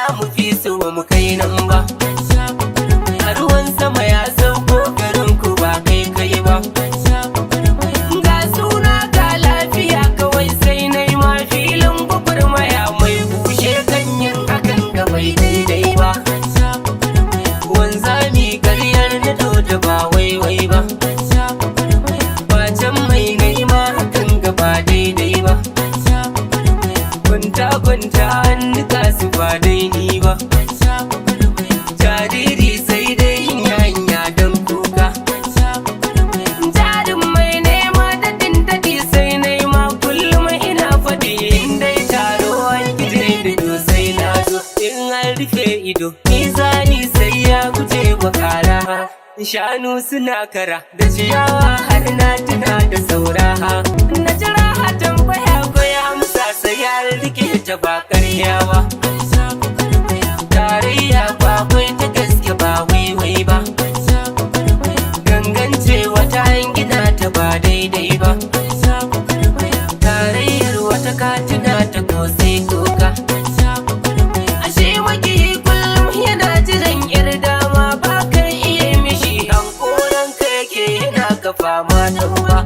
za mu fi su ba mu kai nan ba. A ruwan sama ya sauko garin ku ba kai kai ba. Ga suna ga lafiya kawai sai na yi ma filin gwagwarmaya mai bushe ganyen hakan ga bai daidai ba. Wanzami karyar na da ba waiwai ba. Bacin mai naima hakan ga ba daidai ba. Kwanta an nika su ba daidai ba. Jariri sai dai hanya don kuka. Jarin mai nema daɗi sai naima kullum ina faɗi. In dai taro an gije da sai na zo. In an rufe ido mizani sai ya guje wakara. Shanu suna kara da ciyawa har na tuna da saura. Na jira a tambaya ko ya amsa sai ya rike ta ba karyawa. Tarayya bakwai ta gaske ba waiwai ba. Gangance wata gina ta ba daidai ba. Tarayyar wata katina ta kosai koka. Ashe maki kullum yana jiran yar dama ba kan iya mishi hankoran ka yake yana ka fama da uwa.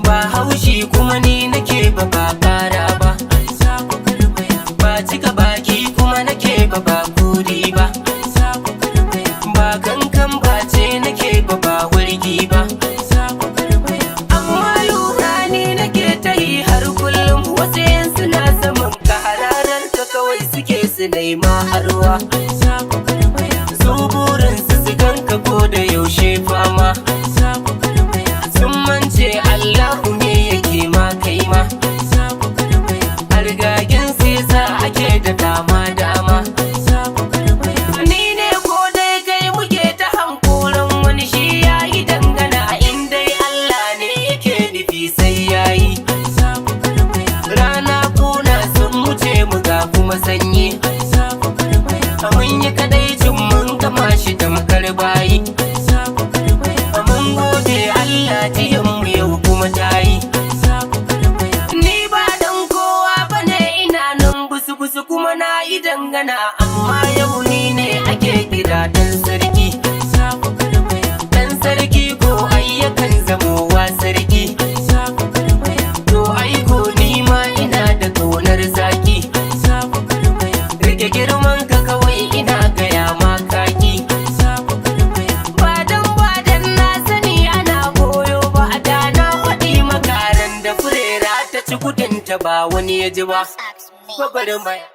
Ba haushi kuma ni nake ba kara ba. Ba cika baki kuma nake ba kudi ba. Ba kankan ba ce nake ba wurgi ba. Amma lura ni nake ta yi har kullum wasu yan suna saman ka hararar ka kawai suke su nema harwa. Su burinsu su ganka ko da yaushe fama. Sun mance Allahu ne yake ma kai ma. Hargagen sisa ake da dama. Ni ne ko dai kai muke ta hankoran wani shi ya yi dangana. In dai Allah ne yake nufi sai ya yi. Rana kuna sun wuce mu ga kuma sanyi. Mun yi kadaicin mun gama shi tamkar bayi. Mun gode Allah jiyanmu yau kuma ta yi. Ni ba dan kowa bane ina nan busu kuma na yi dangana. Amma yau ni ne ake kira dan sarki. Dan sarki ko ayyakan zamowa sarki. To aiko ni ma ina da ƙaunar zaki. Rike girman ka kawai ina gaya ma kaki. Badan na sani ana koyo ba a da na faɗi makaran da furera ta ci kudinta ba wani ya ji ba. Gwagwarmaya.